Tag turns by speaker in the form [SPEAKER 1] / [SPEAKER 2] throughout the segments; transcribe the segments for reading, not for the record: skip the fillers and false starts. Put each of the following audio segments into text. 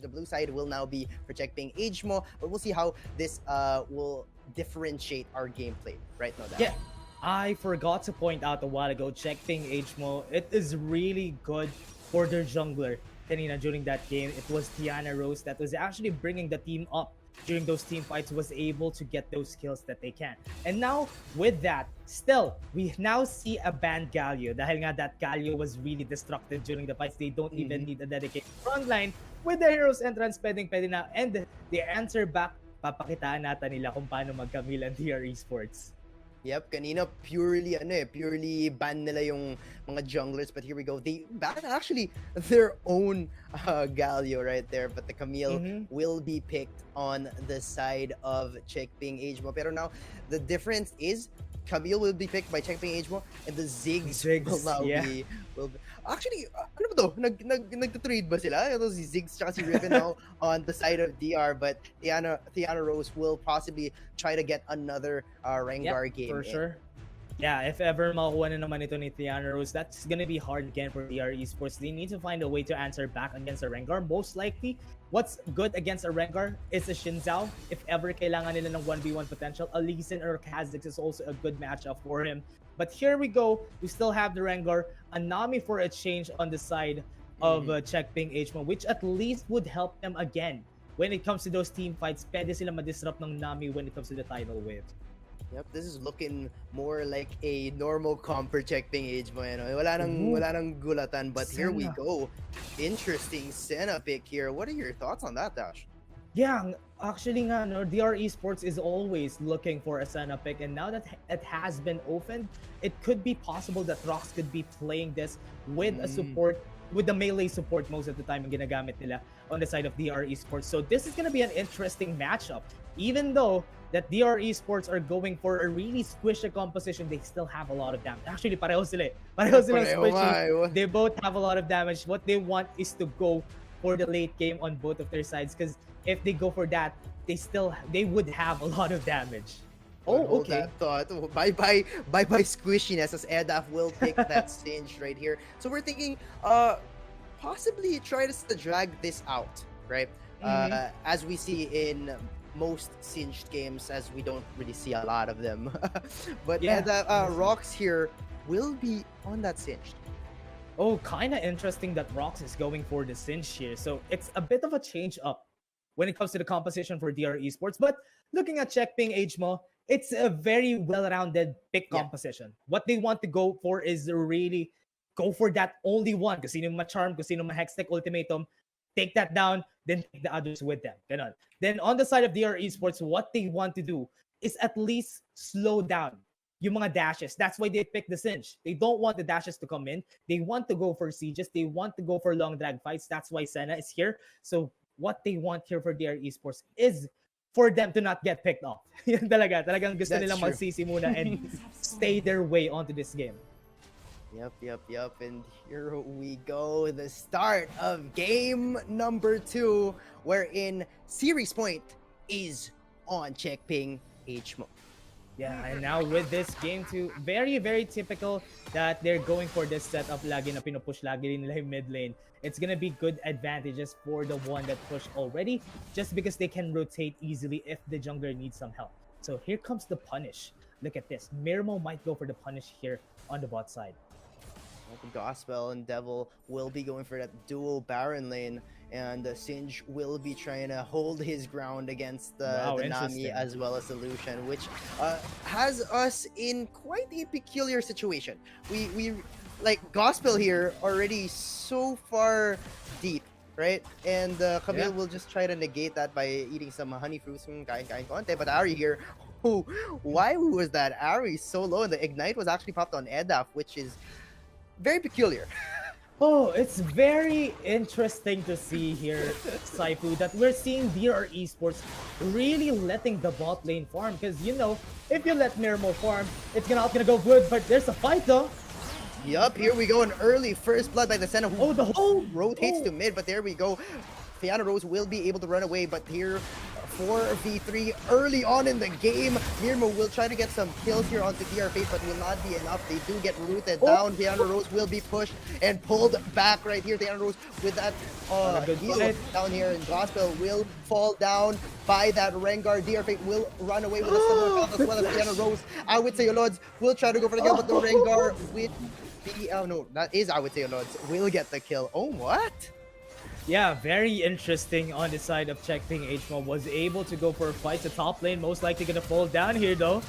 [SPEAKER 1] change. The blue side will now be protecting Agemo, but we'll see how this will differentiate our gameplay right now.
[SPEAKER 2] Yeah, I forgot to point out a while ago, check ping Hmo, it is really good for their jungler. Kanina during that game, it was Tiana Rose that was actually bringing the team up during those team fights, was able to get those kills that they can. And now, with that, still, we now see a banned Galio. Dahil nga that Galio was really destructive during the fights. They don't even need a dedicated frontline. With the hero's entrance, pwede na. And the answer back, papakitaan natin nila kung paano magkamil ang DR Esports.
[SPEAKER 1] Yep, kanina purely ban nila yung mga junglers, but here we go. They ban actually their own Galio right there, but the Camille will be picked on the side of Checkping Agemo. Pero now, the difference is Camille will be picked by Checkping Agemo, and the Ziggs will now be... Actually, ano ba to? Nag-trade ba sila? Ito si Ziggs tsaka si Riven now on the side of DR, but Tiana Rose will possibly try to get another Rengar game.
[SPEAKER 2] For sure. Yeah, if ever makukuha na naman ito ni Tiana Rose, that's gonna be hard again for DR Esports. They need to find a way to answer back against a Rengar. Most likely, what's good against a Rengar is a Xin Zhao. If ever kailangan nila ng 1v1 potential, a Lee Sin or Kha'Zix is also a good matchup for him. But here we go. We still have the Rengar. A Nami for a change on the side of Checkping Hmo, which at least would help them again. When it comes to those team fights, pwede sila ma-disrupt ng Nami when it comes to the tidal wave.
[SPEAKER 1] Yep, this is looking more like a normal comp for Checkping Hmo. Wala nang gulatan, but here we go. Interesting Senna pick here. What are your thoughts on that, Dash?
[SPEAKER 2] Yeah, actually nga, no, DR Esports is always looking for a Senna pick, and now that it has been opened, it could be possible that Rox could be playing this with a support, with the melee support most of the time ang ginagamit nila on the side of DR Esports. So this is gonna be an interesting matchup. Even though that DR Esports are going for a really squishy composition, they still have a lot of damage. Actually, pareho sila. Pareho silang squishy. They both have a lot of damage. What they want is to go for the late game on both of their sides, because if they go for that, they would have a lot of damage.
[SPEAKER 1] Oh, okay. That thought. Bye bye squishiness, as Edaf will pick that Singe right here. So we're thinking, possibly try to drag this out, right? As we see in most Singed games, as we don't really see a lot of them. But yeah, Rox here will be on that Singed.
[SPEAKER 2] Oh, kind of interesting that Rox is going for the Singe here. So it's a bit of a change up when it comes to the composition for DR Esports. But looking at Checkping Hmo, it's a very well-rounded pick composition. What they want to go for is really go for that only one. Kung sino ma-charm, kung sino ma-hextech ultimatum, take that down, then take the others with them. Ganon. Then on the side of DR Esports, what they want to do is at least slow down yung mga dashes. That's why they pick the Singe. They don't want the dashes to come in. They want to go for sieges. They want to go for long drag fights. That's why Senna is here. So what they want here for DR Esports is for them to not get picked off. Yan talaga. Talagang gusto nilang magsisi muna and stay their way onto this game.
[SPEAKER 1] Yep. And here we go. The start of game number 2, wherein series point is on Checkping Hmo.
[SPEAKER 2] Yeah, and now with this game too, very, very typical that they're going for this setup lagi na pinupush lagi nila yung mid lane. It's gonna be good advantages for the one that pushed already, just because they can rotate easily if the jungler needs some help. So here comes the punish. Look at this. Mirmo might go for the punish here on the bot side.
[SPEAKER 1] Gospel and Devil will be going for that dual Baron lane, and Singe will be trying to hold his ground against the Nami as well as the Lucian, which has us in quite a peculiar situation. We like Gospel here already so far deep, right? And Camille will just try to negate that by eating some honey fruits from kain konti. But Ari here, why was that Ari so low? And the Ignite was actually popped on Edaf, which is very peculiar.
[SPEAKER 2] Oh, it's very interesting to see here, Saifu, that we're seeing DR Esports really letting the bot lane farm. Because, you know, if you let Mirmo farm, it's gonna go good. But there's a fight, though.
[SPEAKER 1] Yup, here we go. An early first blood by the Senna, who rotates to mid. But there we go. Tiana Rose will be able to run away. But here, 4v3 early on in the game. Mirmo will try to get some kills here onto DR Fate, but will not be enough. They do get rooted down. Tiana Rose will be pushed and pulled back right here. Tiana Rose with that heal down here, and Gospel will fall down by that Rengar. DR Fate will run away with a similar count as well as Tiana Rose. I would say Lords will try to go for the kill, but the Rengar with the no, that is I would say Lords will get the kill. Oh, what?
[SPEAKER 2] Yeah, very interesting on the side of Checkping. HMO was able to go for a fight. The top lane most likely gonna fall down here though.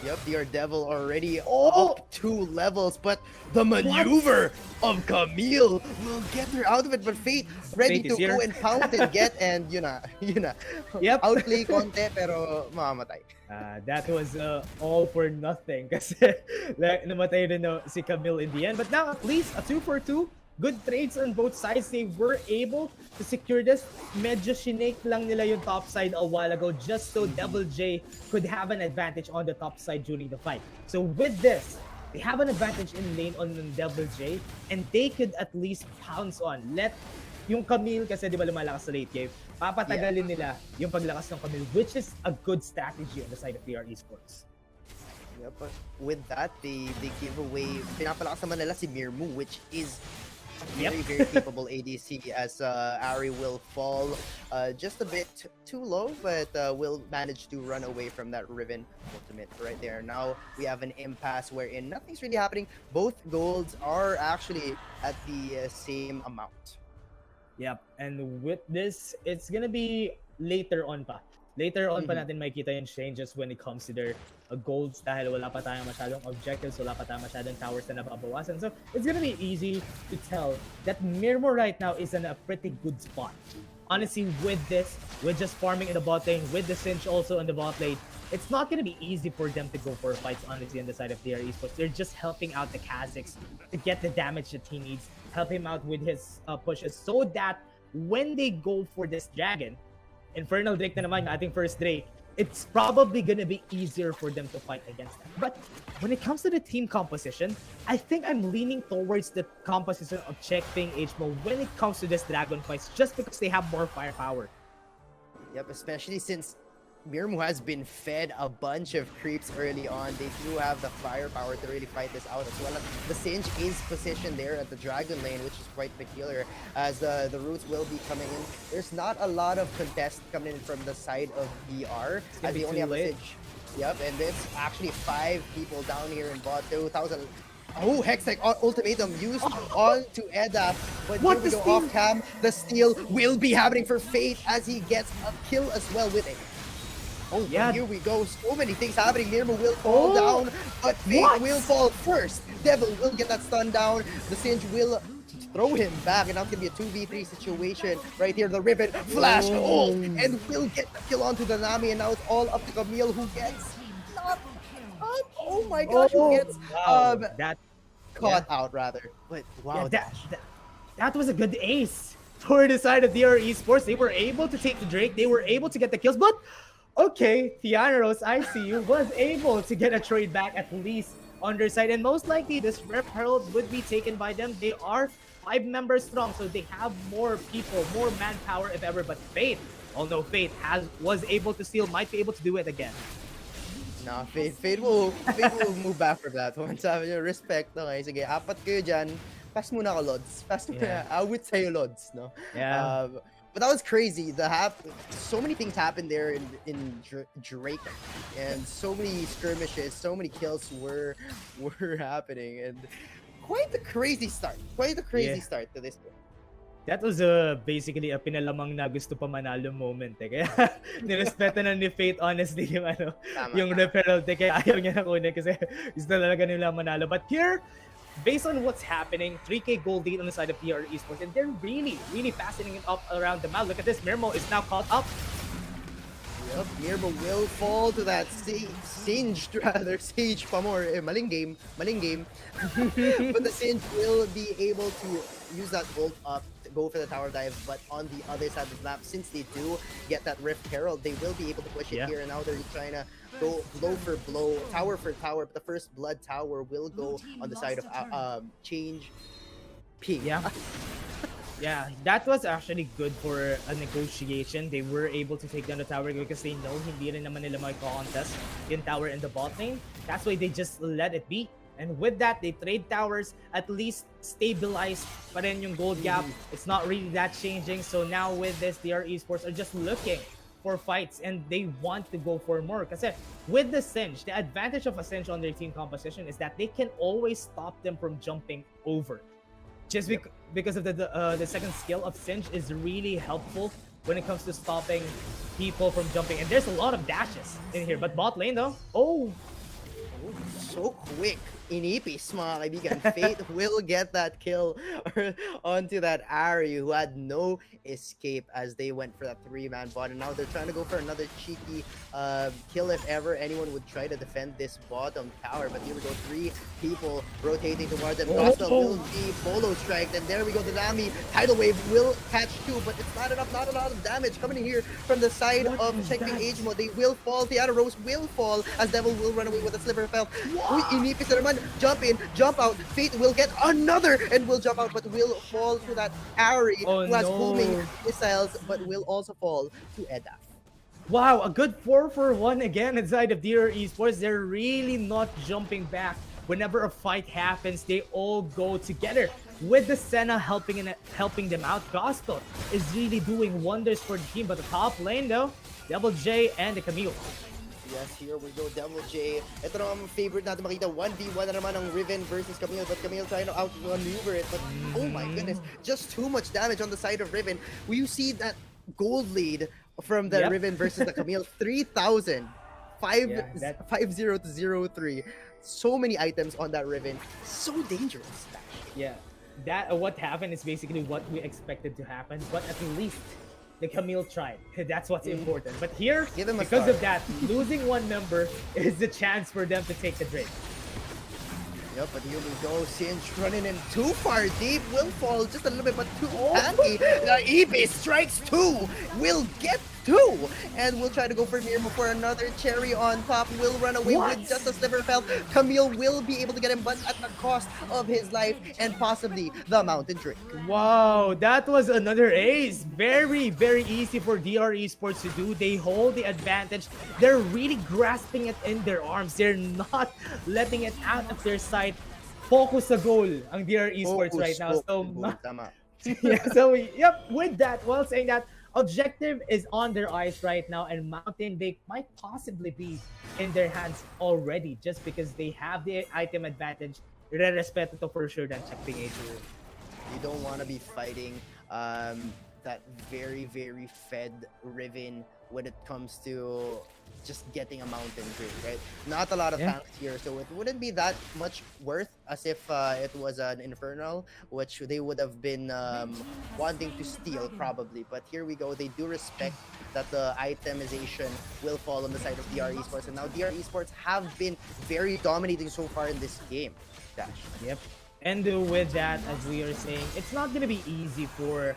[SPEAKER 1] Yep, the Devil already up 2 levels, but the maneuver of Camille will get her out of it. But Fate ready to go and pounce and get, and yun na,
[SPEAKER 2] Yep.
[SPEAKER 1] outplay konti pero mamamatay.
[SPEAKER 2] That was all for nothing kasi namatay rin si Camille in the end. But now at least a 2-for-2. Good trades on both sides. They were able to secure this. Medyo shinake lang nila yung top side a while ago just so Devil J could have an advantage on the top side during the fight. So with this, they have an advantage in lane on Devil J, and they could at least pounce on. Let yung Camille, kasi di ba lumalakas sa late game, papatagalin nila yung paglakas ng Camille, which is a good strategy on the side of DR Esports.
[SPEAKER 1] Yeah, but with that, they give away, pinapalakas naman nila si Mirmu, which is very capable ADC, as Ari will fall just a bit too low, but will manage to run away from that Riven ultimate right there. Now we have an impasse wherein nothing's really happening. Both golds are actually at the same amount.
[SPEAKER 2] Yep, and with this, it's gonna be later on pa. Later on pa natin makikita yung changes when it comes to their golds dahil wala pa tayong masyadong objectives, wala pa tayong masyadong towers na nababawasan. So it's gonna be easy to tell that Mirmo right now is in a pretty good spot. Honestly, with this, with just farming in the bot lane, with the Cinch also in the bot lane, it's not gonna be easy for them to go for fights, honestly, on the side of DR Esports. They're just helping out the Kha'Zix to get the damage that he needs, help him out with his pushes, so that when they go for this dragon, Infernal Drake na naman, ating first Drake, it's probably gonna be easier for them to fight against them. But when it comes to the team composition, I think I'm leaning towards the composition of Checkping HMO when it comes to this dragon fights, just because they have more firepower.
[SPEAKER 1] Yep, especially since Mirmu has been fed a bunch of creeps early on. They do have the firepower to really fight this out, as well as the Singe is positioned there at the Dragon lane, which is quite peculiar, as the roots will be coming in. There's not a lot of contest coming in from the side of BR, as they only have a Singe. Yep, and it's actually 5 people down here in bot, 2,000. Oh, Hextech ultimatum used on to Edda, but here we go off cam. The steal will be happening for Fate as he gets a kill as well with it. Oh, yeah, here we go. So many things happening. Mirmo will fall down, but Fate will fall first. Devil will get that stun down. The Singe will throw him back, and now it's going to be a 2v3 situation right here. The Riven flash ult, and will get the kill onto the Nami, and now it's all up to Camille, who gets knocked up. Oh my gosh, who gets caught out, rather. But wow,
[SPEAKER 2] that was a good ace for the side of DR Esports. They were able to take the Drake. They were able to get the kills, but okay, Tiana Rose, I see you, was able to get a trade back at least on their side, and most likely this Rep Herald would be taken by them. They are 5 members strong, so they have more people, more manpower if ever. But Fate, although Fate was able to steal, might be able to do it again.
[SPEAKER 1] No, Fate will move back from that one. Sabi niyo, respect, okay, sige, 4 kayo dyan. Pass muna ako, Lods. Pass muna, I would say Lods, no?
[SPEAKER 2] Yeah.
[SPEAKER 1] But that was crazy. So many things happened there in Drake, and so many skirmishes, so many kills were happening, and quite the crazy start. Quite the crazy start to this game.
[SPEAKER 2] That was basically a pinalamang na gusto pa manalo moment. Kaya nirespeto na ni Fate, honestly, yung referral. Kaya ayaw niya na kunin kasi gusto talaga nila manalo. But here, based on what's happening, 3K gold lead on the side of DR Esports, and they're really, really passing it up around the map. Look at this, Mirmo is now caught up.
[SPEAKER 1] Yep, Mirmo will fall to that Singed, rather, Sage pa more. Maling game. But the Singe will be able to use that ult up to go for the tower dive, but on the other side of the map, since they do get that Rift Herald, they will be able to push it here, and now they're trying to go blow for blow, tower for tower, but the first blood tower will go on the side of Change P.
[SPEAKER 2] Yeah. Yeah, that was actually good for a negotiation. They were able to take down the tower because they know hindi rin naman nila contest yung tower in the bot lane. That's why they just let it be. And with that, they trade towers, at least stabilize pa rin yung gold gap. It's not really that changing. So now with this, DR Esports are just looking for fights and they want to go for more. Kasi with the Singe, the advantage of a Singe on their team composition is that they can always stop them from jumping over. Just because of the second skill of Singe is really helpful when it comes to stopping people from jumping. And there's a lot of dashes in here. But bot lane though,
[SPEAKER 1] so quick. Inipis, mga kaibigan. Fate will get that kill onto that Ari who had no escape as they went for that 3-man bot. And now they're trying to go for another cheeky kill if ever anyone would try to defend this bottom tower. But here we go, 3 people rotating towards them. Gospel will be follow striked. And there we go, the Nami tidal wave will catch 2, but it's not enough, not a lot of damage coming in here from the side of checking HMO. They will fall, Tiara Rose will fall as Devil will run away with a sliver of health. Inipis na naman. Jump in, jump out. Fate will get another and will jump out, but will fall to that Ari who has booming missiles, but will also fall to Edaf.
[SPEAKER 2] Wow, a good 4-for-1 again inside of DR Esports. They're really not jumping back. Whenever a fight happens, they all go together. With the Senna helping them out, Gospel is really doing wonders for the team. But the top lane though, Double J and the Camille.
[SPEAKER 1] Yes, here we go, Devil J. Ito naman favorite natin makita. 1v1 na naman ang Riven versus Camille. But Camille trying to outmaneuver it. But oh my goodness, just too much damage on the side of Riven. Will you see that gold lead from the Riven versus the Camille? 3,000. 50 to 03. So many items on that Riven. So dangerous.
[SPEAKER 2] Yeah, that what happened is basically what we expected to happen. But at least the Camille tried. That's what's important. But here, because of that, losing one member is the chance for them to take the Drake.
[SPEAKER 1] Yep, but here we go. Singe running in too far deep. Will fall just a little bit, but too tanky. Eevee strikes 2. Will get 2. And we'll try to go for Mirmo for another cherry on top. Will run away with just a sliver of health. Camille will be able to get him, but at the cost of his life and possibly the Mountain Drake.
[SPEAKER 2] Wow, that was another ace. Very, very easy for DR Esports to do. They hold the advantage. They're really grasping it in their arms. They're not letting it out of their sight. Focus the goal ang DR Esports right now. So, with that, while saying that, objective is on their eyes right now, and Mountain they might possibly be in their hands already just because they have the item advantage. Respeto to for sure than checkping HMO.
[SPEAKER 1] You don't want to be fighting that very, very fed Riven when it comes to just getting a Mountain Drake, right? Not a lot of tanks here, so it wouldn't be that much worth as if it was an Infernal, which they would have been wanting to steal probably. But here we go, they do respect that the itemization will fall on the side of DR Esports, and now DR Esports have been very dominating so far in this game. Dash.
[SPEAKER 2] Yep. And with that, as we are saying, it's not going to be easy for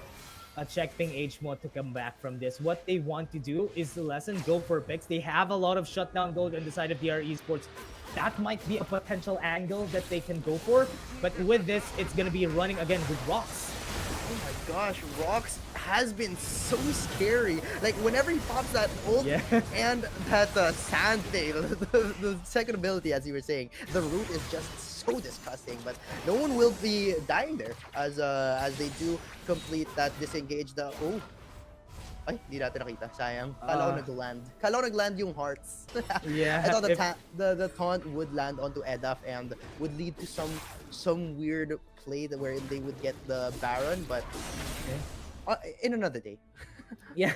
[SPEAKER 2] a checkping HMO to come back from this. What they want to do is to go for picks. They have a lot of shutdown gold on the side of DR Esports. That might be a potential angle that they can go for. But with this, it's going to be running again with Rox.
[SPEAKER 1] Oh my gosh, Rox has been so scary. Like, whenever he pops that ult and that sand thing, the second ability, as you were saying, the root is just so disgusting. But no one will be dying there as they do complete that disengage. Ay, di natin nakita. Sayang. Kala ko nag-land. Kala ko nag-land yung hearts.
[SPEAKER 2] Yeah.
[SPEAKER 1] I thought the taunt would land onto Edaf and would lead to some weird play where they would get the Baron, but in another day.
[SPEAKER 2] Yeah.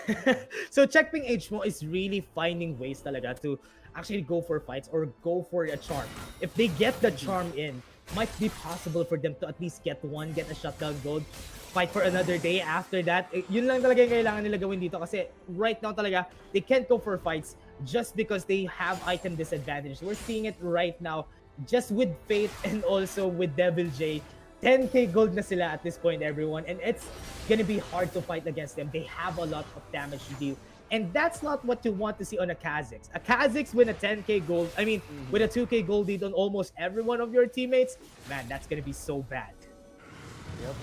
[SPEAKER 2] So checkping HMO is really finding ways talaga to actually go for fights or go for a charm. If they get the charm in, might be possible for them to at least get a shutdown gold, fight for another day after that. Yun lang talaga yung kailangan nila gawin dito kasi right now talaga, they can't go for fights just because they have item disadvantage. We're seeing it right now just with Fate and also with Devil J. 10k gold na sila at this point, everyone, and it's gonna be hard to fight against them. They have a lot of damage to deal. And that's not what you want to see on a Kha'Zix. A Kha'Zix with a 10k gold, with a 2k gold lead on almost every one of your teammates, man, that's gonna be so bad.
[SPEAKER 1] Yep,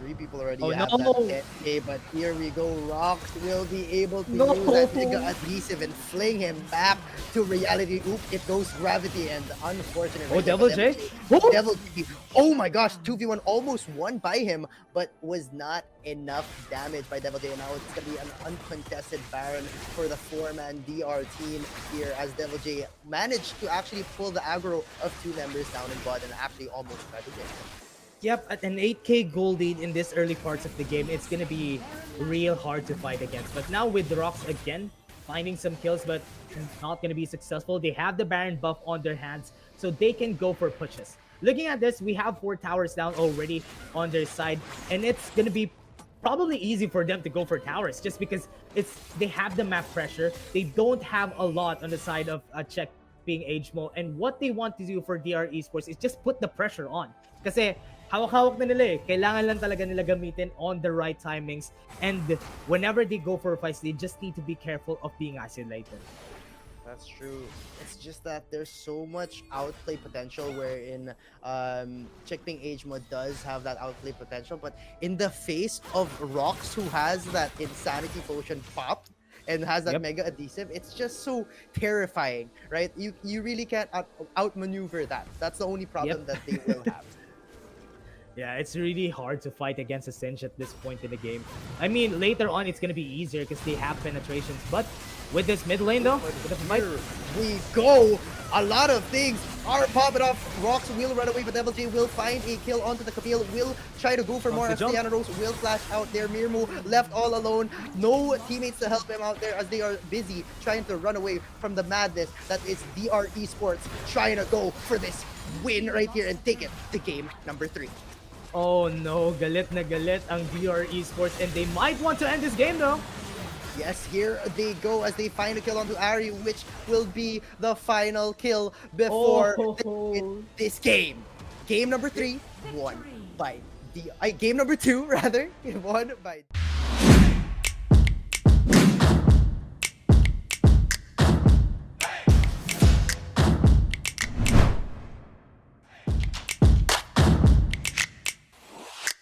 [SPEAKER 1] 3 people already
[SPEAKER 2] Oh
[SPEAKER 1] have
[SPEAKER 2] no!
[SPEAKER 1] that 10K, but here we go. Rox will be able to
[SPEAKER 2] No!
[SPEAKER 1] use that Mega Adhesive and fling him back to reality. Oop, it goes gravity, and unfortunate.
[SPEAKER 2] Oh,
[SPEAKER 1] Right there,
[SPEAKER 2] Devil
[SPEAKER 1] but
[SPEAKER 2] J!
[SPEAKER 1] Devil J, oh my gosh, 2v1 almost won by him, but was not enough damage by Devil J. And now it's going to be an uncontested Baron for the 4-man DR team here, as Devil J managed to actually pull the aggro of 2 members down in bot and actually almost tried to get him.
[SPEAKER 2] Yep, at an 8k gold lead in this early parts of the game, it's gonna be real hard to fight against. But now with the Rocks again, finding some kills, but not gonna be successful. They have the Baron buff on their hands, so they can go for pushes. Looking at this, we have 4 towers down already on their side, and it's gonna be probably easy for them to go for towers just because they have the map pressure. They don't have a lot on the side of Czech being HMO, and what they want to do for DR Esports is just put the pressure on. Kasi hawak-hawak na nila eh. Kailangan lang talaga nila gamitin on the right timings, and whenever they go for fights, they just need to be careful of being isolated.
[SPEAKER 1] That's true. It's just that there's so much outplay potential wherein Chickping HMO does have that outplay potential, but in the face of Rox, who has that insanity potion popped and has that mega adhesive, it's just so terrifying, right? You really can't outmaneuver that. That's the only problem that they will have.
[SPEAKER 2] Yeah, it's really hard to fight against a Cinch at this point in the game. I mean, later on, it's going to be easier because they have penetrations. But with this mid lane, though, with the fight,
[SPEAKER 1] we go. A lot of things are popping off. Rox will run away, but Devil J will find a kill onto the Camille. Will try to go for more. Diana Rose will flash out there. Mirmu left all alone. No teammates to help him out there as they are busy trying to run away from the madness that is DR Esports, trying to go for this win right here and take it to game number 3.
[SPEAKER 2] Oh no, galit na galit ang DR Esports, and they might want to end this game though.
[SPEAKER 1] Yes, here they go as they find a kill onto Ari, which will be the final kill before this game. Game number 3 won by game number 2 rather won by